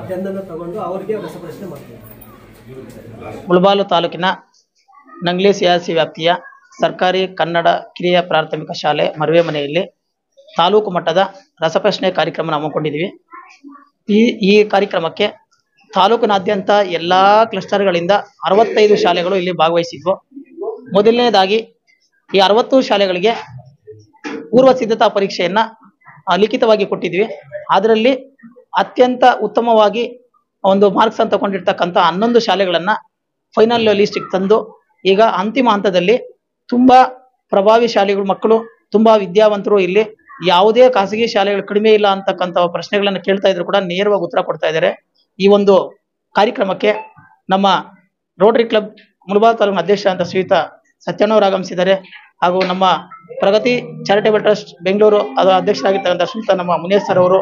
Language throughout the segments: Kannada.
ಪೆನ್ ಅನ್ನು ತಗೊಂಡು ಅವರಿಗೆ ರಸಪ್ರಶ್ನೆ ಮಾಡ್ತೀವಿ. ಮುಳಬಾಗಿಲು ತಾಲೂಕಿನ ನಂಗ್ಲಿ ಸಿಆರ್ಸಿ ವ್ಯಾಪ್ತಿಯ ಸರ್ಕಾರಿ ಕನ್ನಡ ಕಿರಿಯ ಪ್ರಾಥಮಿಕ ಶಾಲೆ ಮರವೆ ಮನೆಯಲ್ಲಿ ತಾಲೂಕು ಮಟ್ಟದ ರಸಪ್ರಶ್ನೆ ಕಾರ್ಯಕ್ರಮ ಹಮ್ಮಿಕೊಂಡಿದ್ದೀವಿ. ಈ ಕಾರ್ಯಕ್ರಮಕ್ಕೆ ತಾಲೂಕಿನಾದ್ಯಂತ ಎಲ್ಲ ಕ್ಲಸ್ಟರ್ಗಳಿಂದ 65 ಶಾಲೆಗಳು ಇಲ್ಲಿ ಭಾಗವಹಿಸಿದ್ವು. ಮೊದಲನೇದಾಗಿ ಈ 60 ಶಾಲೆಗಳಿಗೆ ಪೂರ್ವ ಸಿದ್ಧತಾ ಪರೀಕ್ಷೆಯನ್ನ ಲಿಖಿತವಾಗಿ ಕೊಟ್ಟಿದ್ವಿ. ಅದರಲ್ಲಿ ಅತ್ಯಂತ ಉತ್ತಮವಾಗಿ ಒಂದು ಮಾರ್ಕ್ಸ್ ಅಂತ ತಗೊಂಡಿರ್ತಕ್ಕಂಥ 11 ಶಾಲೆಗಳನ್ನ ಫೈನಲ್ ಲಿಸ್ಟಿಗೆ ತಂದು ಈಗ ಅಂತಿಮ ಹಂತದಲ್ಲಿ ತುಂಬಾ ಪ್ರಭಾವಿ ಶಾಲೆಗಳು ಮಕ್ಕಳು ತುಂಬಾ ವಿದ್ಯಾವಂತರು ಇಲ್ಲಿ ಯಾವುದೇ ಖಾಸಗಿ ಶಾಲೆಗಳು ಕಡಿಮೆ ಇಲ್ಲ ಅಂತಕ್ಕಂಥ ಪ್ರಶ್ನೆಗಳನ್ನು ಕೇಳ್ತಾ ಇದ್ರು ಕೂಡ ನೇರವಾಗಿ ಉತ್ತರ ಕೊಡ್ತಾ ಇದ್ದಾರೆ. ಈ ಒಂದು ಕಾರ್ಯಕ್ರಮಕ್ಕೆ ನಮ್ಮ ರೋಟರಿ ಕ್ಲಬ್ ಮುಳಬಾಗಿಲು ತಾಲೂಕಿನ ಅಧ್ಯಕ್ಷ ಅಂತ ಶ್ರೀಯುತ ಸತ್ಯಣ್ಣವರು ಆಗಮಿಸಿದ್ದಾರೆ. ಹಾಗೂ ನಮ್ಮ ಪ್ರಗತಿ ಚಾರಿಟೇಬಲ್ ಟ್ರಸ್ಟ್ ಬೆಂಗಳೂರು ಅದರ ಅಧ್ಯಕ್ಷರಾಗಿರ್ತಕ್ಕಂಥ ಶ್ರೀಯುತ ನಮ್ಮ ಮುನಿಯರ್ ಸರ್ ಅವರು,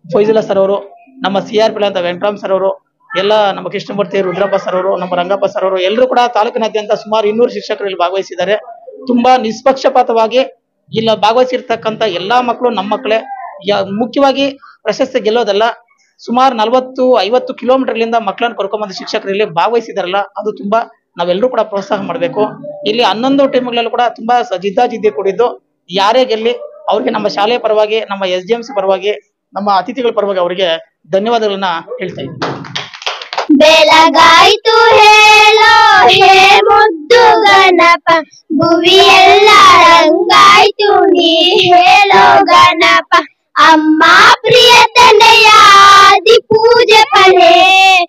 ಫೈಜುಲ್ಲಾ ಸರ್ ಅವರು, ನಮ್ಮ CRP ಅಂತ ವೆಂಕಟರಾಮ್ ಸರ್ ಅವರು, ಎಲ್ಲ ನಮ್ಮ ಕೃಷ್ಣಮೂರ್ತಿ ರುದ್ರಪ್ಪ ಸರ್ ಅವರು, ನಮ್ಮ ರಂಗಪ್ಪ ಸರ್ ಅವರು ಎಲ್ಲರೂ ಕೂಡ ತಾಲೂಕಿನಾದ್ಯಂತ ಸುಮಾರು 200 ಶಿಕ್ಷಕರು ಇಲ್ಲಿ ಭಾಗವಹಿಸಿದ್ದಾರೆ. ತುಂಬಾ ನಿಷ್ಪಕ್ಷಪಾತವಾಗಿ ಇಲ್ಲ ಭಾಗವಹಿಸಿರ್ತಕ್ಕಂಥ ಎಲ್ಲಾ ಮಕ್ಕಳು ನಮ್ಮ ಮಕ್ಕಳೇ. ಮುಖ್ಯವಾಗಿ ಪ್ರಶಸ್ತಿ ಗೆಲ್ಲೋದಲ್ಲ, ಸುಮಾರು 40-50 ಕಿಲೋಮೀಟರ್ಗಳಿಂದ ಮಕ್ಕಳನ್ನು ಕರ್ಕೊಂಡ್ಬಂದು ಶಿಕ್ಷಕರು ಇಲ್ಲಿ ಭಾಗವಹಿಸಿದಾರಲ್ಲ, ಅದು ತುಂಬಾ ನಾವೆಲ್ಲರೂ ಕೂಡ ಪ್ರೋತ್ಸಾಹ ಮಾಡಬೇಕು. ಇಲ್ಲಿ 11 ಟೀಮ್ಗಳಲ್ಲೂ ಕೂಡ ತುಂಬಾ ಜಿದ್ದಾಜಿದ್ದಿ ಕೂಡಿದ್ದು ಯಾರೇ ಗೆಲ್ಲಿ ಅವ್ರಿಗೆ ನಮ್ಮ ಶಾಲೆಯ ಪರವಾಗಿ, ನಮ್ಮ SDMC ಪರವಾಗಿ, ನಮ್ಮ ಅತಿಥಿಗಳ ಪರವಾಗಿ ಅವರಿಗೆ ಧನ್ಯವಾದಗಳನ್ನ ಹೇಳ್ತಾ ಇದ್ದೀನಿ. ಬೆಳಗಾಯ್ತು ಹೇಳೋ ಹೇ ಮುದ್ದು ಗಣಪ, ಭುವಿಯೆಲ್ಲ ರಂಗಾಯ್ತು ನೀ ಹೇಳೋ ಗಣಪ. ಅಮ್ಮ ಪ್ರಿಯತನೆಯ ಆದಿ ಪೂಜೆ ಪಡೆ,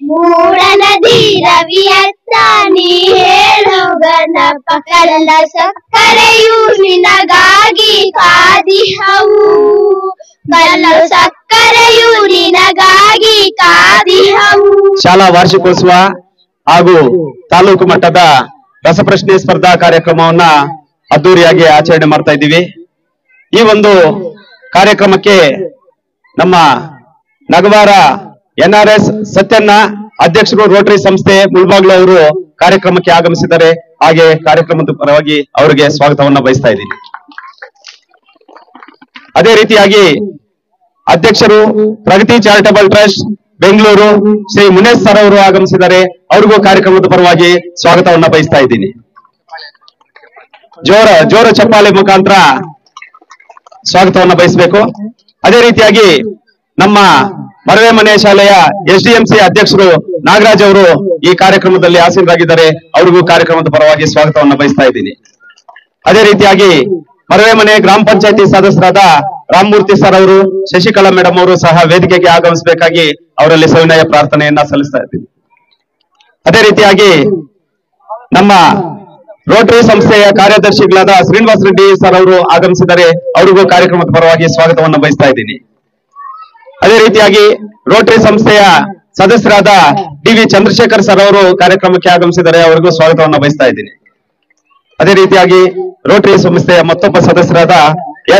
ಮೂಡ ನದಿ ರವಿಯತ್ತ ನೀ ಹೇಳೋ ಗಣಪ. ಕಲ್ಲ ಸಕ್ಕರೆಯು ನಿನಗಾಗಿ ಕಾದಿಹವು, ಕಲ್ಲ ಸಕ್ಕರೆಯು ನಿನಗಾಗಿ ಕಾದಿಹವು. ಶಾಲಾ ವಾರ್ಷಿಕೋತ್ಸವ ಹಾಗೂ ತಾಲೂಕು ಮಟ್ಟದ ರಸಪ್ರಶ್ನೆ ಸ್ಪರ್ಧಾ ಕಾರ್ಯಕ್ರಮವನ್ನ ಅದ್ದೂರಿಯಾಗಿ ಆಚರಣೆ ಮಾಡ್ತಾ ಇದ್ದೀವಿ. ಈ ಒಂದು ಕಾರ್ಯಕ್ರಮಕ್ಕೆ ನಮ್ಮ ನಗವಾರ NRS ಸತ್ಯಣ್ಣ ಅಧ್ಯಕ್ಷರು ರೋಟರಿ ಸಂಸ್ಥೆ ಮುಳಬಾಗಿಲು ಅವರು ಕಾರ್ಯಕ್ರಮಕ್ಕೆ ಆಗಮಿಸಿದ್ದಾರೆ. ಹಾಗೆ ಕಾರ್ಯಕ್ರಮದ ಪರವಾಗಿ ಅವರಿಗೆ ಸ್ವಾಗತವನ್ನ ಬಯಸ್ತಾ ಇದ್ದೀನಿ. ಅದೇ ರೀತಿಯಾಗಿ ಅಧ್ಯಕ್ಷರು ಪ್ರಗತಿ charitable trust Bengaluru Shri Munesh sir ಅವರು ಆಗಮಿಸಿದ್ದಾರೆ. ಅವ್ರಿಗೂ ಕಾರ್ಯಕ್ರಮದ ಪರವಾಗಿ ಸ್ವಾಗತವನ್ನ ಬಯಸ್ತಾ ಇದ್ದೀನಿ. ಜೋರ ಚಪ್ಪಾಳೆ ಮುಖಾಂತರ ಸ್ವಾಗತವನ್ನ ಬಯಸಬೇಕು. ಅದೇ ರೀತಿಯಾಗಿ ನಮ್ಮ ಮರವೆ ಮನೆ ಶಾಲೆಯ SDMC ಅಧ್ಯಕ್ಷರು ನಾಗರಾಜ್ ಅವರು ಈ ಕಾರ್ಯಕ್ರಮದಲ್ಲಿ ಆಸೀನರಾಗಿದ್ದಾರೆ. ಅವ್ರಿಗೂ ಕಾರ್ಯಕ್ರಮದ ಪರವಾಗಿ ಸ್ವಾಗತವನ್ನ ಬಯಸ್ತಾ ಇದ್ದೀನಿ. ಅದೇ ರೀತಿಯಾಗಿ ಮರವೆ ಮನೆ ಗ್ರಾಮ ಪಂಚಾಯತಿ ಸದಸ್ಯರಾದ ರಾಮಮೂರ್ತಿ ಸರ್ ಅವರು, ಶಶಿಕಲಾ ಮೇಡಮ್ ಅವರು ಸಹ ವೇದಿಕೆಗೆ ಆಗಮಿಸಬೇಕಾಗಿ ಅವರಲ್ಲಿ ಸವಿನಯ ಪ್ರಾರ್ಥನೆಯನ್ನ ಸಲ್ಲಿಸ್ತಾ ಇದ್ದೀನಿ. ಅದೇ ರೀತಿಯಾಗಿ ನಮ್ಮ ರೋಟರಿ ಸಂಸ್ಥೆಯ ಕಾರ್ಯದರ್ಶಿಗಳಾದ ಶ್ರೀನಿವಾಸ ರೆಡ್ಡಿ ಸರ್ ಅವರು ಆಗಮಿಸಿದ್ದಾರೆ. ಅವರಿಗೂ ಕಾರ್ಯಕ್ರಮದ ಪರವಾಗಿ ಸ್ವಾಗತವನ್ನು ಬಯಸ್ತಾ ಇದ್ದೀನಿ. ಅದೇ ರೀತಿಯಾಗಿ ರೋಟರಿ ಸಂಸ್ಥೆಯ ಸದಸ್ಯರಾದ DV ಚಂದ್ರಶೇಖರ್ ಸರ್ ಅವರು ಕಾರ್ಯಕ್ರಮಕ್ಕೆ ಆಗಮಿಸಿದ್ದಾರೆ. ಅವರಿಗೂ ಸ್ವಾಗತವನ್ನು ಬಯಸ್ತಾ ಇದ್ದೀನಿ. ಅದೇ ರೀತಿಯಾಗಿ ರೋಟರಿ ಸಂಸ್ಥೆಯ ಮತ್ತೊಬ್ಬ ಸದಸ್ಯರಾದ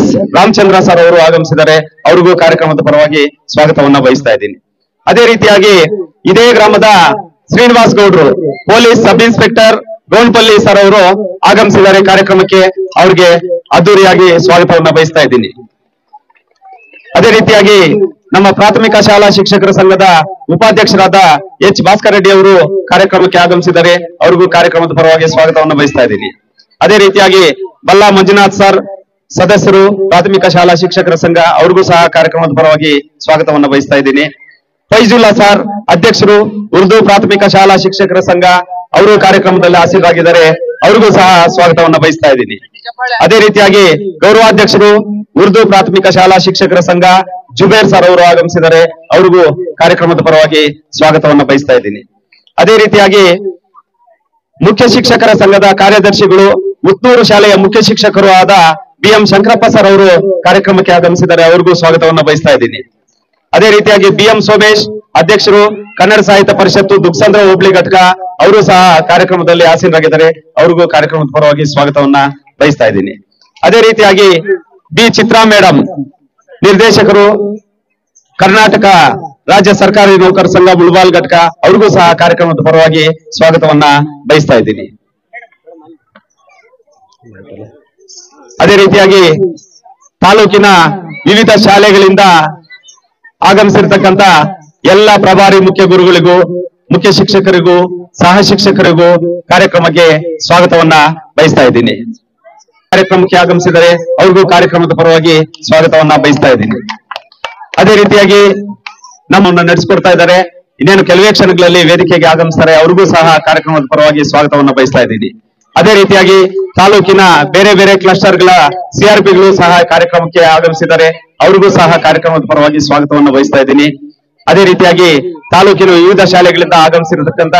S ರಾಮಚಂದ್ರ ಸರ್ ಅವರು ಆಗಮಿಸಿದ್ದಾರೆ. ಅವರಿಗೂ ಕಾರ್ಯಕ್ರಮದ ಪರವಾಗಿ ಸ್ವಾಗತವನ್ನ ಬಯಸ್ತಾ ಇದ್ದೀನಿ. ಅದೇ ರೀತಿಯಾಗಿ ಇದೇ ಗ್ರಾಮದ ಶ್ರೀನಿವಾಸ್ ಗೌಡ್ರು, ಪೊಲೀಸ್ ಸಬ್ ಇನ್ಸ್ಪೆಕ್ಟರ್ ಗೋಲ್ಪಲ್ಲಿ ಸರ್ ಅವರು ಆಗಮಿಸಿದ್ದಾರೆ ಕಾರ್ಯಕ್ರಮಕ್ಕೆ. ಅವ್ರಿಗೆ ಅದ್ದೂರಿಯಾಗಿ ಸ್ವಾಗತವನ್ನ ಬಯಸ್ತಾ ಇದ್ದೀನಿ. ಅದೇ ರೀತಿಯಾಗಿ ನಮ್ಮ ಪ್ರಾಥಮಿಕ ಶಾಲಾ ಶಿಕ್ಷಕರ ಸಂಘದ ಉಪಾಧ್ಯಕ್ಷರಾದ H ಭಾಸ್ಕರ್ ರೆಡ್ಡಿ ಅವರು ಕಾರ್ಯಕ್ರಮಕ್ಕೆ ಆಗಮಿಸಿದ್ದಾರೆ. ಅವ್ರಿಗೂ ಕಾರ್ಯಕ್ರಮದ ಪರವಾಗಿ ಸ್ವಾಗತವನ್ನು ಬಯಸ್ತಾ ಇದ್ದೀನಿ. ಅದೇ ರೀತಿಯಾಗಿ ಬಲ್ಲಾ ಮಂಜುನಾಥ್ ಸರ್ ಸದಸ್ಯರು ಪ್ರಾಥಮಿಕ ಶಾಲಾ ಶಿಕ್ಷಕರ ಸಂಘ, ಅವ್ರಿಗೂ ಸಹ ಕಾರ್ಯಕ್ರಮದ ಪರವಾಗಿ ಸ್ವಾಗತವನ್ನು ಬಯಸ್ತಾ ಇದ್ದೀನಿ. ಫೈಜುಲ್ಲಾ ಸರ್ ಅಧ್ಯಕ್ಷರು ಉರ್ದು ಪ್ರಾಥಮಿಕ ಶಾಲಾ ಶಿಕ್ಷಕರ ಸಂಘ, ಅವರು ಕಾರ್ಯಕ್ರಮದಲ್ಲಿ ಆಸೀನರಾಗಿದ್ದಾರೆ. ಅವ್ರಿಗೂ ಸಹ ಸ್ವಾಗತವನ್ನ ಬಯಸ್ತಾ ಇದ್ದೀನಿ. ಅದೇ ರೀತಿಯಾಗಿ ಗೌರವಾಧ್ಯಕ್ಷರು ಉರ್ದು ಪ್ರಾಥಮಿಕ ಶಾಲಾ ಶಿಕ್ಷಕರ ಸಂಘ ಜುಬೇರ್ ಸರ್ ಅವರು ಆಗಮಿಸಿದ್ದಾರೆ. ಅವ್ರಿಗೂ ಕಾರ್ಯಕ್ರಮದ ಪರವಾಗಿ ಸ್ವಾಗತವನ್ನ ಬಯಸ್ತಾ ಇದ್ದೀನಿ. ಅದೇ ರೀತಿಯಾಗಿ ಮುಖ್ಯ ಶಿಕ್ಷಕರ ಸಂಘದ ಕಾರ್ಯದರ್ಶಿಗಳು, ಮುತ್ನೂರು ಶಾಲೆಯ ಮುಖ್ಯ ಶಿಕ್ಷಕರು ಆದ BM ಶಂಕರಪ್ಪ ಸರ್ ಅವರು ಕಾರ್ಯಕ್ರಮಕ್ಕೆ ಆಗಮಿಸಿದ್ದಾರೆ. ಅವ್ರಿಗೂ ಸ್ವಾಗತವನ್ನ ಬಯಸ್ತಾ ಇದ್ದೀನಿ. ಅದೇ ರೀತಿಯಾಗಿ BM ಸೋಮೇಶ್ ಅಧ್ಯಕ್ಷರು ಕನ್ನಡ ಸಾಹಿತ್ಯ ಪರಿಷತ್ತು ದುಗ್ಸಂದ್ರ ಹೋಬಳಿ ಘಟಕ, ಅವರು ಸಹ ಕಾರ್ಯಕ್ರಮದಲ್ಲಿ ಆಸೀನರಾಗಿದ್ದಾರೆ. ಅವ್ರಿಗೂ ಕಾರ್ಯಕ್ರಮದ ಪರವಾಗಿ ಸ್ವಾಗತವನ್ನ ಬಯಸ್ತಾ ಇದ್ದೀನಿ. ಅದೇ ರೀತಿಯಾಗಿ B ಚಿತ್ರಾ ಮೇಡಮ್ ನಿರ್ದೇಶಕರು ಕರ್ನಾಟಕ ರಾಜ್ಯ ಸರ್ಕಾರಿ ನೌಕರ ಸಂಘ ಮುಳಬಾಗಿಲು ಘಟಕ, ಅವ್ರಿಗೂ ಸಹ ಕಾರ್ಯಕ್ರಮದ ಪರವಾಗಿ ಸ್ವಾಗತವನ್ನ ಬಯಸ್ತಾ ಇದ್ದೀನಿ. ಅದೇ ರೀತಿಯಾಗಿ ತಾಲೂಕಿನ ವಿವಿಧ ಶಾಲೆಗಳಿಂದ ಆಗಮಿಸಿರ್ತಕ್ಕಂಥ ಎಲ್ಲ ಪ್ರಭಾರಿ ಮುಖ್ಯ ಗುರುಗಳಿಗೂ, ಮುಖ್ಯ ಶಿಕ್ಷಕರಿಗೂ, ಸಹ ಶಿಕ್ಷಕರಿಗೂ ಕಾರ್ಯಕ್ರಮಕ್ಕೆ ಸ್ವಾಗತವನ್ನ ಬಯಸ್ತಾ ಇದ್ದೀನಿ. ಕಾರ್ಯಕ್ರಮಕ್ಕೆ ಆಗಮಿಸಿದರೆ ಅವ್ರಿಗೂ ಕಾರ್ಯಕ್ರಮದ ಪರವಾಗಿ ಸ್ವಾಗತವನ್ನ ಬಯಸ್ತಾ ಇದ್ದೀನಿ. ಅದೇ ರೀತಿಯಾಗಿ ನಮ್ಮನ್ನು ನಡೆಸಿಕೊಡ್ತಾ ಇದ್ದಾರೆ. ಇನ್ನೇನು ಕೆಲವೇ ಕ್ಷಣಗಳಲ್ಲಿ ವೇದಿಕೆಗೆ ಆಗಮಿಸ್ತಾರೆ. ಅವ್ರಿಗೂ ಸಹ ಕಾರ್ಯಕ್ರಮದ ಪರವಾಗಿ ಸ್ವಾಗತವನ್ನ ಬಯಸ್ತಾ ಇದ್ದೀನಿ. ಅದೇ ರೀತಿಯಾಗಿ ತಾಲೂಕಿನ ಬೇರೆ ಬೇರೆ ಕ್ಲಸ್ಟರ್ಗಳ ಸಿಆರ್ಪಿಗಳು ಸಹ ಕಾರ್ಯಕ್ರಮಕ್ಕೆ ಆಗಮಿಸಿದ್ದಾರೆ. ಅವ್ರಿಗೂ ಸಹ ಕಾರ್ಯಕ್ರಮದ ಪರವಾಗಿ ಸ್ವಾಗತವನ್ನು ಬಯಸ್ತಾ ಇದ್ದೀನಿ. ಅದೇ ರೀತಿಯಾಗಿ ತಾಲೂಕಿನ ವಿವಿಧ ಶಾಲೆಗಳಿಂದ ಆಗಮಿಸಿರತಕ್ಕಂತ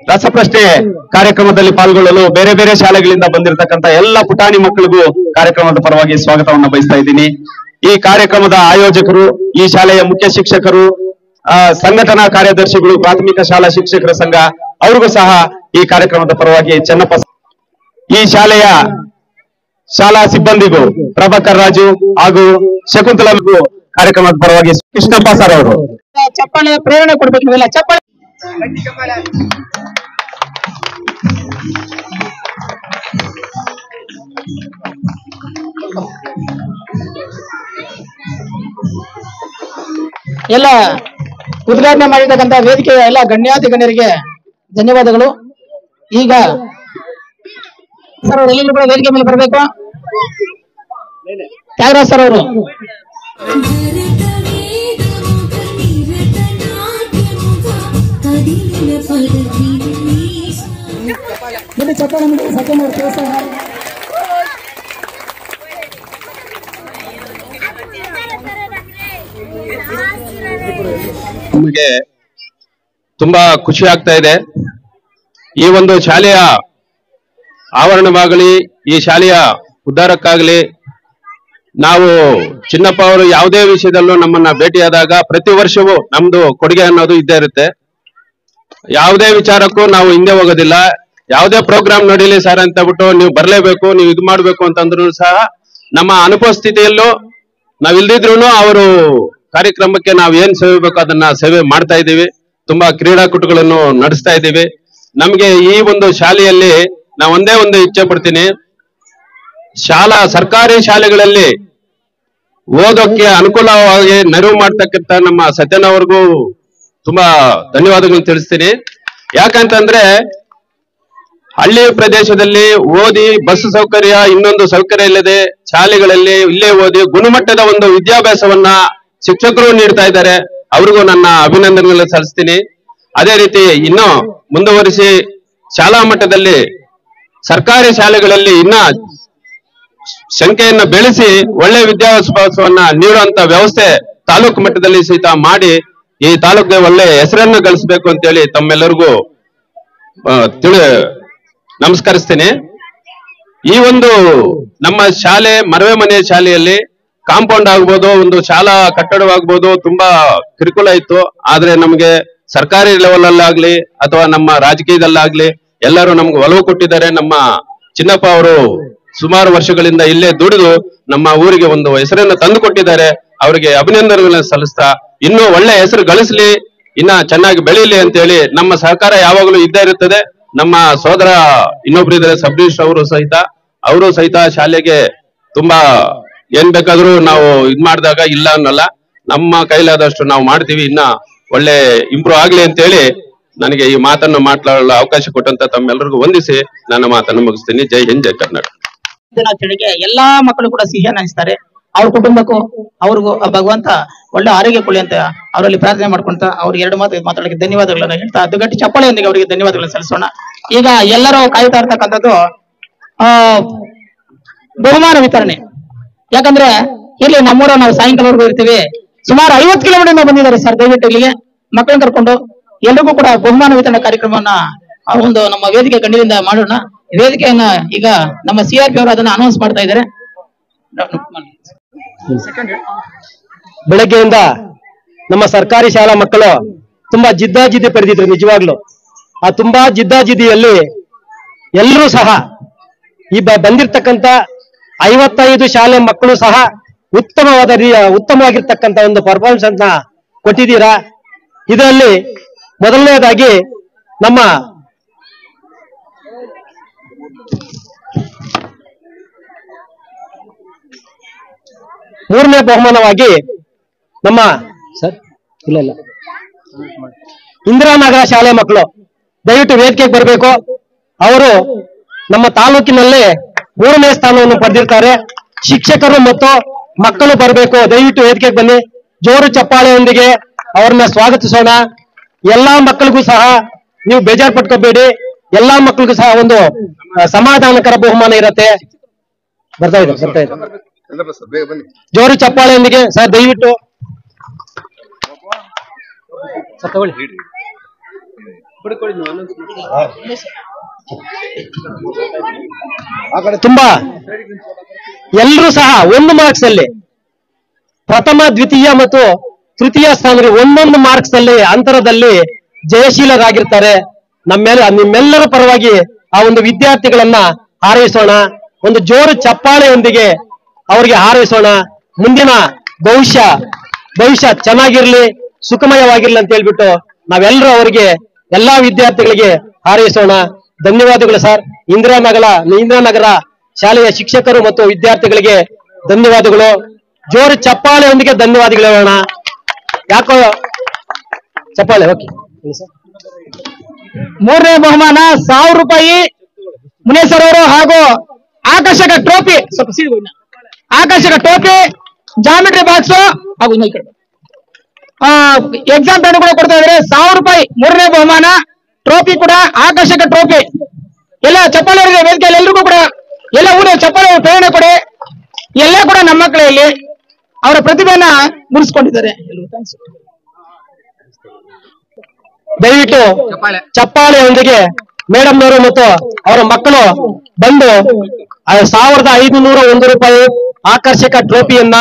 ರಸಪ್ರಶ್ನೆ ಕಾರ್ಯಕ್ರಮದಲ್ಲಿ ಪಾಲ್ಗೊಳ್ಳಲು ಬೇರೆ ಬೇರೆ ಶಾಲೆಗಳಿಂದ ಬಂದಿರತಕ್ಕಂತ ಎಲ್ಲ ಪುಟಾಣಿ ಮಕ್ಕಳಿಗೂ ಕಾರ್ಯಕ್ರಮದ ಪರವಾಗಿ ಸ್ವಾಗತವನ್ನು ಬಯಸ್ತಾ ಇದ್ದೀನಿ. ಈ ಕಾರ್ಯಕ್ರಮದ ಆಯೋಜಕರು, ಈ ಶಾಲೆಯ ಮುಖ್ಯ ಶಿಕ್ಷಕರು, ಸಂಘಟನಾ ಕಾರ್ಯದರ್ಶಿಗಳು, ಪ್ರಾಥಮಿಕ ಶಾಲಾ ಶಿಕ್ಷಕರ ಸಂಘ, ಅವ್ರಿಗೂ ಸಹ ಈ ಕಾರ್ಯಕ್ರಮದ ಪರವಾಗಿ ಚೆನ್ನಪ್ಪ, ಈ ಶಾಲೆಯ ಶಾಲಾ ಸಿಬ್ಬಂದಿಗೂ ಪ್ರಭಾಕರ್ ರಾಜು ಹಾಗೂ ಶಕುಂತಲಗೂ ಕಾರ್ಯಕ್ರಮದ ಪರವಾಗಿ ಕೃಷ್ಣಪ್ಪ ಸರ್ ಅವರು ಚಪ್ಪಾಳೆ ಪ್ರೇರಣೆ ಕೊಡ್ಬೇಕು. ನೀವೆಲ್ಲ ಚಪ್ಪಾಳೆ. ಎಲ್ಲ ಉದ್ಘಾಟನೆ ಮಾಡಿರ್ತಕ್ಕಂಥ ವೇದಿಕೆಯ ಎಲ್ಲ ಗಣ್ಯಾತಿ ಗಣ್ಯರಿಗೆ ಧನ್ಯವಾದಗಳು. ಈಗ ಸರ್ ಅವರು ಎಲ್ಲರೂ ಕೂಡ ವೇದಿಕೆ ಮೇಲೆ ಬರಬೇಕು. ತ್ಯಾಗರಾಜ್ ಸರ್ ಅವರು ನಮಗೆ ತುಂಬಾ ಖುಷಿ ಆಗ್ತಾ ಇದೆ. ಈ ಒಂದು ಶಾಲೆಯ ಆವರಣವಾಗಲಿ, ಈ ಶಾಲೆಯ ಉದ್ಧಾರಕ್ಕಾಗಲಿ, ನಾವು ಚಿನ್ನಪ್ಪ ಅವರು ಯಾವುದೇ ವಿಷಯದಲ್ಲೂ ನಮ್ಮನ್ನ ಭೇಟಿಯಾದಾಗ ಪ್ರತಿ ವರ್ಷವೂ ನಮ್ದು ಕೊಡುಗೆ ಅನ್ನೋದು ಇದ್ದೇ ಇರುತ್ತೆ. ಯಾವುದೇ ವಿಚಾರಕ್ಕೂ ನಾವು ಹಿಂದೆ ಹೋಗೋದಿಲ್ಲ. ಯಾವುದೇ ಪ್ರೋಗ್ರಾಮ್ ನಡೀಲಿ ಸರ್ ಅಂತ ಬಿಟ್ಟು ನೀವು ಬರ್ಲೇಬೇಕು, ನೀವು ಇದು ಮಾಡ್ಬೇಕು ಅಂತಂದ್ರು ಸಹ ನಮ್ಮ ಅನುಪಸ್ಥಿತಿಯಲ್ಲೂ ನಾವಿಲ್ದಿದ್ರು ಅವರು ಕಾರ್ಯಕ್ರಮಕ್ಕೆ ನಾವು ಏನ್ ಸೇವೆ ಬೇಕೋ ಅದನ್ನ ಸೇವೆ ಮಾಡ್ತಾ ಇದ್ದೀವಿ. ತುಂಬಾ ಕ್ರೀಡಾಕೂಟಗಳನ್ನು ನಡೆಸ್ತಾ ಇದ್ದೀವಿ. ನಮ್ಗೆ ಈ ಒಂದು ಶಾಲೆಯಲ್ಲಿ ನಾವು ಒಂದೇ ಒಂದು ಇಚ್ಛೆ ಪಡ್ತೀನಿ, ಸರ್ಕಾರಿ ಶಾಲೆಗಳಲ್ಲಿ ಓದೋಕ್ಕೆ ಅನುಕೂಲವಾಗಿ ನೆರವು ಮಾಡ್ತಕ್ಕಂಥ ನಮ್ಮ ಸತ್ಯನವ್ರಿಗೂ ತುಂಬಾ ಧನ್ಯವಾದಗಳನ್ನು ತಿಳಿಸ್ತೀನಿ. ಯಾಕಂತಂದ್ರೆ ಹಳ್ಳಿ ಪ್ರದೇಶದಲ್ಲಿ ಓದಿ ಬಸ್ ಸೌಕರ್ಯ, ಇನ್ನೊಂದು ಸೌಕರ್ಯ ಇಲ್ಲದೆ ಶಾಲೆಗಳಲ್ಲಿ ಇಲ್ಲೇ ಓದಿ ಗುಣಮಟ್ಟದ ಒಂದು ವಿದ್ಯಾಭ್ಯಾಸವನ್ನ ಶಿಕ್ಷಕರು ನೀಡ್ತಾ ಇದ್ದಾರೆ. ಅವ್ರಿಗೂ ನನ್ನ ಅಭಿನಂದನೆಗಳನ್ನು ಸಲ್ಲಿಸ್ತೀನಿ. ಅದೇ ರೀತಿ ಇನ್ನೂ ಮುಂದುವರಿಸಿ ಶಾಲಾ ಮಟ್ಟದಲ್ಲಿ ಸರ್ಕಾರಿ ಶಾಲೆಗಳಲ್ಲಿ ಇನ್ನ ಸಂಖ್ಯೆಯನ್ನು ಬೆಳೆಸಿ ಒಳ್ಳೆ ವಿದ್ಯಾಭ್ಯಾಸವನ್ನ ನೀಡುವಂತ ವ್ಯವಸ್ಥೆ ತಾಲೂಕು ಮಟ್ಟದಲ್ಲಿ ಸಹಿತ ಮಾಡಿ ಈ ತಾಲೂಕಿಗೆ ಒಳ್ಳೆ ಹೆಸರನ್ನು ಗಳಿಸಬೇಕು ಅಂತೇಳಿ ತಮ್ಮೆಲ್ಲರಿಗೂ ನಮಸ್ಕರಿಸ್ತೇನೆ. ಈ ಒಂದು ನಮ್ಮ ಶಾಲೆ ಮರವೆ ಮನೆ ಶಾಲೆಯಲ್ಲಿ ಕಾಂಪೌಂಡ್ ಆಗ್ಬೋದು, ಒಂದು ಶಾಲಾ ಕಟ್ಟಡವಾಗ್ಬೋದು, ತುಂಬಾ ಕಿರುಕುಳ ಇತ್ತು. ಆದ್ರೆ ನಮ್ಗೆ ಸರ್ಕಾರಿ ಲೆವೆಲ್ ಅಲ್ಲಾಗ್ಲಿ ಅಥವಾ ನಮ್ಮ ರಾಜಕೀಯದಲ್ಲಾಗ್ಲಿ ಎಲ್ಲರೂ ನಮ್ಗೆ ಒಲವು ಕೊಟ್ಟಿದ್ದಾರೆ. ನಮ್ಮ ಚಿನ್ನಪ್ಪ ಅವರು ಸುಮಾರು ವರ್ಷಗಳಿಂದ ಇಲ್ಲೇ ದುಡಿದು ನಮ್ಮ ಊರಿಗೆ ಒಂದು ಹೆಸರನ್ನು ತಂದು ಕೊಟ್ಟಿದ್ದಾರೆ. ಅವರಿಗೆ ಅಭಿನಂದನೆಗಳನ್ನು ಸಲ್ಲಿಸ್ತಾ ಇನ್ನೂ ಒಳ್ಳೆ ಹೆಸರು ಗಳಿಸ್ಲಿ, ಇನ್ನ ಚೆನ್ನಾಗಿ ಬೆಳೀಲಿ ಅಂತ ಹೇಳಿ ನಮ್ಮ ಸಹಕಾರ ಯಾವಾಗಲೂ ಇದ್ದೇ ಇರುತ್ತದೆ. ನಮ್ಮ ಸೋದರ ಇನ್ನೊಬ್ರು ಇದ್ದಾರೆ ಸಬ್ರೀಶ್ ಅವರು ಸಹಿತ ಶಾಲೆಗೆ ತುಂಬಾ ಏನ್ ಬೇಕಾದ್ರೂ ನಾವು ಇದ್ ಮಾಡಿದಾಗ ಇಲ್ಲ ಅನ್ನಲ್ಲ, ನಮ್ಮ ಕೈಲಾದಷ್ಟು ನಾವು ಮಾಡ್ತೀವಿ. ಇನ್ನ ಒಳ್ಳೆ ಇಂಪ್ರೂವ್ ಆಗ್ಲಿ ಅಂತ ಹೇಳಿ ನನಗೆ ಈ ಮಾತನ್ನು ಮಾತನಾಡಲು ಅವಕಾಶ ಕೊಟ್ಟಂತ ತಮ್ಮೆಲ್ಲರಿಗೂ ವಂದಿಸಿ ನನ್ನ ಮಾತನ್ನು ಮುಗಿಸ್ತೀನಿ. ಜೈ ಹಿಂದ್, ಜೈ ಕರ್ನಾಟಕ. ದಿನಾಚರಣೆಗೆ ಎಲ್ಲಾ ಮಕ್ಕಳು ಕೂಡ ಸಿಹಿಯನ್ನು ಹಂಚ್ತಾರೆ. ಅವ್ರ ಕುಟುಂಬಕ್ಕೂ ಅವ್ರಿಗೂ ಭಗವಂತ ಒಳ್ಳೆ ಆರೋಗ್ಯ ಕೊಡ್ಲಿ ಅಂತ ಅವರಲ್ಲಿ ಪ್ರಾರ್ಥನೆ ಮಾಡ್ಕೊಂತ ಅವ್ರಿಗೆ ಎರಡು ಮಾತಾಡಲಿಕ್ಕೆ ಧನ್ಯವಾದಗಳನ್ನ ಹೇಳ್ತಾ ಅದುಗಟ್ಟಿ ಚಪ್ಪಾಳೆಯೊಂದಿಗೆ ಅವರಿಗೆ ಧನ್ಯವಾದಗಳನ್ನು ಸಲ್ಲಿಸೋಣ. ಈಗ ಎಲ್ಲರೂ ಕಾಯ್ತಾ ಇರ್ತಕ್ಕಂಥದ್ದು ಬಹುಮಾನ ವಿತರಣೆ. ಯಾಕಂದ್ರೆ ಇಲ್ಲಿ ನಮ್ಮೂರ ನಾವು ಸಾಯಂಕಾಲವರೆಗೂ ಇರ್ತೀವಿ. ಸುಮಾರು 50 ಕಿಲೋಮೀಟರ್ ಬಂದಿದ್ದಾರೆ ಸರ್. ದಯವಿಟ್ಟು ಇಲ್ಲಿಗೆ ಮಕ್ಕಳನ್ನ ಕರ್ಕೊಂಡು ಎಲ್ರಿಗೂ ಕೂಡ ಬಹುಮಾನ ವಿತರಣಾ ಕಾರ್ಯಕ್ರಮವನ್ನ ಒಂದು ನಮ್ಮ ವೇದಿಕೆ ಗಣ್ಯರಿಂದ ಮಾಡೋಣ. ವೇದಿಕೆಯನ್ನ ಈಗ ನಮ್ಮ ಸಿಆರ್ಪಿ ಅವರು ಅದನ್ನ ಅನೌನ್ಸ್ ಮಾಡ್ತಾ ಇದ್ದಾರೆ. ಬೆಳಗ್ಗೆಯಿಂದ ನಮ್ಮ ಸರ್ಕಾರಿ ಶಾಲಾ ಮಕ್ಕಳು ತುಂಬಾ ಜಿದ್ದಾಜಿದ್ದಿ ಪಡೆದಿದ್ರು. ನಿಜವಾಗ್ಲು ಆ ತುಂಬಾ ಜಿದ್ದಾಜಿದ್ದಿಯಲ್ಲಿ ಎಲ್ಲರೂ ಸಹ ಈ ಬಂದಿರ್ತಕ್ಕಂಥ 55 ಶಾಲೆ ಮಕ್ಕಳು ಸಹ ಉತ್ತಮವಾಗಿರ್ತಕ್ಕಂಥ ಒಂದು ಪರ್ಫಾರ್ಮೆನ್ಸ್ ಅಂತ ಕೊಟ್ಟಿದ್ದೀರಾ. ಇದರಲ್ಲಿ ಮೊದಲನೇದಾಗಿ ನಮ್ಮ ಮೂರನೇ ಬಹುಮಾನವಾಗಿ ನಮ್ಮ ಇಲ್ಲ ಇಲ್ಲ ಇಂದಿರಾನಗರ ಶಾಲೆ ಮಕ್ಕಳು ದಯವಿಟ್ಟು ವೇದಿಕೆಗೆ ಬರಬೇಕು. ಅವರು ನಮ್ಮ ತಾಲೂಕಿನಲ್ಲಿ 3ನೇ ಸ್ಥಾನವನ್ನು ಪಡೆದಿರ್ತಾರೆ. ಶಿಕ್ಷಕರು ಮತ್ತು ಮಕ್ಕಳು ಬರಬೇಕು. ದಯವಿಟ್ಟು ವೇದಿಕೆಗೆ ಬನ್ನಿ. ಜೋರು ಚಪ್ಪಾಳೆಯೊಂದಿಗೆ ಅವ್ರನ್ನ ಸ್ವಾಗತಿಸೋಣ. ಎಲ್ಲಾ ಮಕ್ಕಳಿಗೂ ಸಹ ನೀವು ಬೇಜಾರು ಪಟ್ಕೋಬೇಡಿ. ಎಲ್ಲಾ ಮಕ್ಕಳಿಗೂ ಸಹ ಒಂದು ಸಮಾಧಾನಕರ ಬಹುಮಾನ ಇರತ್ತೆ. ಬರ್ತಾ ಇದೆ. ಜೋರು ಚಪ್ಪಾಳೆಯೊಂದಿಗೆ ಸರ್ ದಯವಿಟ್ಟು ತಗೊಳ್ಳಿ. ತುಂಬಾ ಎಲ್ಲರೂ ಸಹ 1 ಮಾರ್ಕ್ಸ್ ಅಲ್ಲಿ ಪ್ರಥಮ, ದ್ವಿತೀಯ ಮತ್ತು ತೃತೀಯ ಸ್ಥಾನದಲ್ಲಿ 1 ಮಾರ್ಕ್ಸ್ ಅಲ್ಲಿ ಅಂತರದಲ್ಲಿ ಜಯಶೀಲರಾಗಿರ್ತಾರೆ. ನಿಮ್ಮೆಲ್ಲರ ಪರವಾಗಿ ಆ ಒಂದು ವಿದ್ಯಾರ್ಥಿಗಳನ್ನ ಹಾರೈಸೋಣ. ಒಂದು ಜೋರು ಚಪ್ಪಾಳೆಯೊಂದಿಗೆ ಅವರಿಗೆ ಹಾರೈಸೋಣ. ಮುಂದಿನ ಭವಿಷ್ಯ ಚೆನ್ನಾಗಿರ್ಲಿ, ಸುಖಮಯವಾಗಿರ್ಲಿ ಅಂತ ಹೇಳ್ಬಿಟ್ಟು ನಾವೆಲ್ಲರೂ ಅವರಿಗೆ ಎಲ್ಲಾ ವಿದ್ಯಾರ್ಥಿಗಳಿಗೆ ಹಾರೈಸೋಣ. ಧನ್ಯವಾದಗಳು ಸರ್. ಇಂದಿರಾನಗರ ಶಾಲೆಯ ಶಿಕ್ಷಕರು ಮತ್ತು ವಿದ್ಯಾರ್ಥಿಗಳಿಗೆ ಧನ್ಯವಾದಗಳು. ಜೋರು ಚಪ್ಪಾಳೆಯೊಂದಿಗೆ ಧನ್ಯವಾದಗಳು ಹೇಳೋಣ. ಯಾಕೋ ಚಪ್ಪಾಳೆ. ಓಕೆ. 3ನೇ ಬಹುಮಾನ 1000 ರೂಪಾಯಿ ಮುನೇಶ್ವರ್ ಅವರು ಹಾಗೂ ಆಕರ್ಷಕ ಟ್ರೋಫಿ, ಜಾಮಿಟ್ರಿ ಬಾಕ್ಸ್ ಹಾಗೂ ಎಕ್ಸಾಮ್ ಪ್ಯಾಡ್ ಕೂಡ ಕೊಡ್ತಾ ಇದ್ದಾರೆ. 1000 ರೂಪಾಯಿ 3ನೇ ಬಹುಮಾನ, ಟ್ರೋಫಿ ಕೂಡ ಆಕರ್ಷಕ ಟ್ರೋಫಿ. ಎಲ್ಲ ಚಪ್ಪಾಳೆ ವೇದಿಕೆಯಲ್ಲಿ ಎಲ್ರಿಗೂ ಕೂಡ ಎಲ್ಲ ಊರ ಚಪ್ಪಾಳೆ ಪ್ರೇರಣೆ ಕೊಡಿ. ಎಲ್ಲ ಕೂಡ ನಮ್ಮ ಮಕ್ಕಳಲ್ಲಿ ಅವರ ಪ್ರತಿಭೆಯನ್ನ ಮುರಿಸ್ಕೊಂಡಿದ್ದಾರೆ. ದಯವಿಟ್ಟು ಚಪ್ಪಾಳೆಯೊಂದಿಗೆ ಮೇಡಮ್ನವರು ಮತ್ತು ಅವರ ಮಕ್ಕಳು ಬಂದು 1501 ರೂಪಾಯಿ ಆಕರ್ಷಕ ಟ್ರೋಫಿಯನ್ನ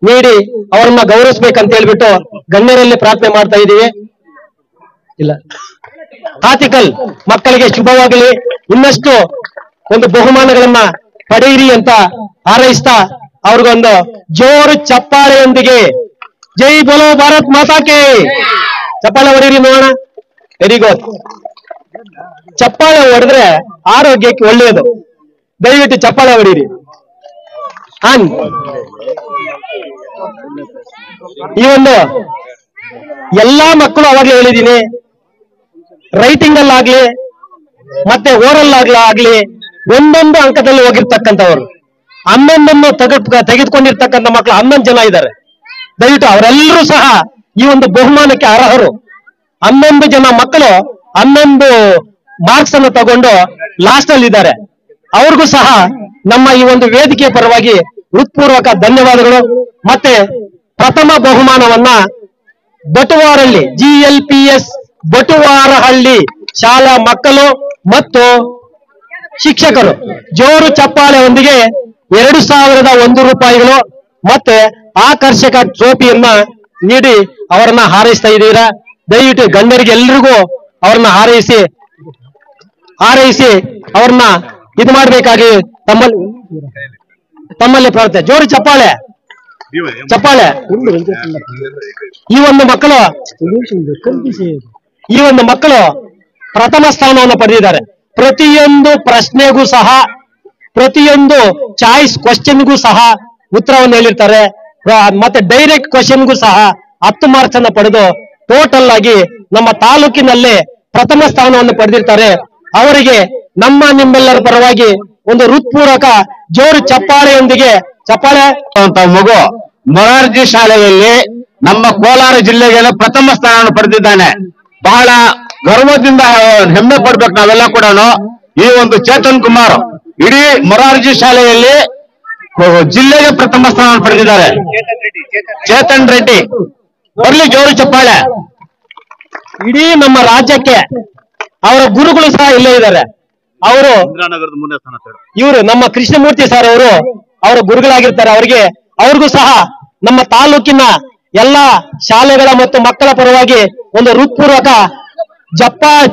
ನೀಡಿ ಅವರನ್ನ ಗೌರವಿಸಬೇಕಂತ ಹೇಳ್ಬಿಟ್ಟು ಗಣ್ಯರಲ್ಲಿ ಪ್ರಾರ್ಥನೆ ಮಾಡ್ತಾ ಇದ್ದೀವಿ. ಇಲ್ಲ ಆರ್ಟಿಕಲ್ ಮಕ್ಕಳಿಗೆ ಶುಭವಾಗಲಿ, ಇನ್ನಷ್ಟು ಒಂದು ಬಹುಮಾನಗಳನ್ನ ಪಡೆಯಿರಿ ಅಂತ ಹಾರೈಸ್ತಾ ಅವ್ರಿಗೊಂದು ಜೋರು ಚಪ್ಪಾಳೆಯೊಂದಿಗೆ ಜೈ ಬೋಲೋ ಭಾರತ್ ಮಾತಾಕೆ ಚಪ್ಪಾಳೆ ಹೊಡೀರಿ ನೋಡೋಣ. Very good. ಚಪ್ಪಾಳೆ ಹೊಡೆದ್ರೆ ಆರೋಗ್ಯಕ್ಕೆ ಒಳ್ಳೆಯದು. ದಯವಿಟ್ಟು ಚಪ್ಪಾಳೆ ಹೊಡೀರಿ. ಈ ಒಂದು ಎಲ್ಲಾ ಮಕ್ಕಳು ಅವಾಗಲೇ ಹೇಳಿದೀನಿ, ರೈಟಿಂಗ್ ಅಲ್ಲಾಗ್ಲಿ ಮತ್ತೆ ಓರಲ್ ಆಗ್ಲಿ ಒಂದೊಂದು ಅಂಕದಲ್ಲಿ ಹೋಗಿರ್ತಕ್ಕಂಥವ್ರು 11 ತೆಗೆದುಕೊಂಡಿರ್ತಕ್ಕಂಥ ಮಕ್ಕಳು 11 ಜನ ಇದ್ದಾರೆ. ದಯವಿಟ್ಟು ಅವರೆಲ್ಲರೂ ಸಹ ಈ ಒಂದು ಬಹುಮಾನಕ್ಕೆ ಅರ್ಹರು. 11 ಜನ ಮಕ್ಕಳು 11 ಮಾರ್ಕ್ಸ್ ಅನ್ನು ತಗೊಂಡು ಲಾಸ್ಟ್ ಅಲ್ಲಿ ಇದ್ದಾರೆ. ಅವ್ರಿಗೂ ಸಹ ನಮ್ಮ ಈ ಒಂದು ವೇದಿಕೆಯ ಪರವಾಗಿ ಹೃತ್ಪೂರ್ವಕ ಧನ್ಯವಾದಗಳು. ಮತ್ತೆ ಪ್ರಥಮ ಬಹುಮಾನವನ್ನ ಬಟುವಾರಹಳ್ಳಿ GLPS ಬಟುವಾರಹಳ್ಳಿ ಶಾಲಾ ಮಕ್ಕಳು ಮತ್ತು ಶಿಕ್ಷಕರು ಜೋರು ಚಪ್ಪಾಳೆಯೊಂದಿಗೆ 2001 ರೂಪಾಯಿಗಳು ಮತ್ತೆ ಆಕರ್ಷಕ ಟ್ರೋಫಿಯನ್ನ ನೀಡಿ ಅವರನ್ನ ಹಾರೈಸ್ತಾ ಇದ್ದೀರಾ. ದಯವಿಟ್ಟು ಗಣ್ಯರಿಗೆ ಎಲ್ರಿಗೂ ಅವ್ರನ್ನ ಹಾರೈಸಿ ಅವ್ರನ್ನ ಇದು ಮಾಡಬೇಕಾಗಿ ತಮ್ಮಲ್ಲಿ ಪ್ರಾರ್ಥನೆ. ಜೋರು ಚಪ್ಪಾಳೆ. ಈ ಒಂದು ಮಕ್ಕಳು ಪ್ರಥಮ ಸ್ಥಾನವನ್ನು ಪಡೆದಿದ್ದಾರೆ. ಪ್ರತಿಯೊಂದು ಪ್ರಶ್ನೆಗೂ ಸಹ, ಪ್ರತಿಯೊಂದು ಚಾಯ್ಸ್ ಕ್ವಶನ್ಗೂ ಸಹ ಉತ್ತರವನ್ನು ಹೇಳಿರ್ತಾರೆ. ಮತ್ತೆ ಡೈರೆಕ್ಟ್ ಕ್ವಶನ್ಗೂ ಸಹ 10 ಮಾರ್ಕ್ಸ್ ಅನ್ನು ಪಡೆದು ಟೋಟಲ್ ಆಗಿ ನಮ್ಮ ತಾಲೂಕಿನಲ್ಲೇ ಪ್ರಥಮ ಸ್ಥಾನವನ್ನು ಪಡೆದಿರ್ತಾರೆ. ಅವರಿಗೆ ನಿಮ್ಮೆಲ್ಲರ ಪರವಾಗಿ ಒಂದು ಹೃತ್ಪೂರ್ವಕ ಜೋರು ಚಪ್ಪಾಳೆಯೊಂದಿಗೆ ಚಪ್ಪಾಳೆ ಅಂತ ಮಗು ಮೊರಾರ್ಜಿ ಶಾಲೆಯಲ್ಲಿ ನಮ್ಮ ಕೋಲಾರ ಜಿಲ್ಲೆಗೆ ಪ್ರಥಮ ಸ್ಥಾನವನ್ನು ಪಡೆದಿದ್ದಾನೆ. ಬಹಳ ಗರ್ವದಿಂದ ಹೆಮ್ಮೆ ಪಡ್ಬೇಕು ನಾವೆಲ್ಲ ಕೂಡ. ಈ ಒಂದು ಚೇತನ್ ಕುಮಾರ್ ಇಡೀ ಮೊರಾರ್ಜಿ ಶಾಲೆಯಲ್ಲಿ ಜಿಲ್ಲೆಗೆ ಪ್ರಥಮ ಸ್ಥಾನವನ್ನು ಪಡೆದಿದ್ದಾರೆ. ಚೇತನ್ ರೆಡ್ಡಿ ಬರ್ಲಿ ಜೋರು ಚಪ್ಪಾಳೆ. ಇಡೀ ನಮ್ಮ ರಾಜ್ಯಕ್ಕೆ ಅವರ ಗುರುಗಳು ಸಹ ಇಲ್ಲೇ ಇದ್ದಾರೆ. ಇವರು ನಮ್ಮ ಕೃಷ್ಣಮೂರ್ತಿ ಸರ್ ಅವರ ಗುರುಗಳಾಗಿರ್ತಾರೆ. ಅವ್ರಿಗೂ ಸಹ ನಮ್ಮ ತಾಲೂಕಿನ ಎಲ್ಲಾ ಶಾಲೆಗಳ ಮತ್ತು ಮಕ್ಕಳ ಪರವಾಗಿ ಒಂದು ಹೃತ್ಪೂರ್ವಕ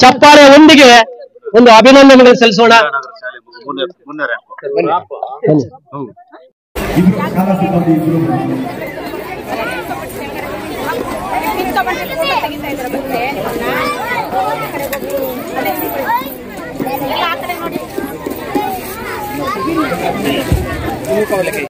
ಚಪ್ಪಾಳೆಯೊಂದಿಗೆ ಒಂದು ಅಭಿನಂದನೆಗಳು ಸಲ್ಲಿಸೋಣ.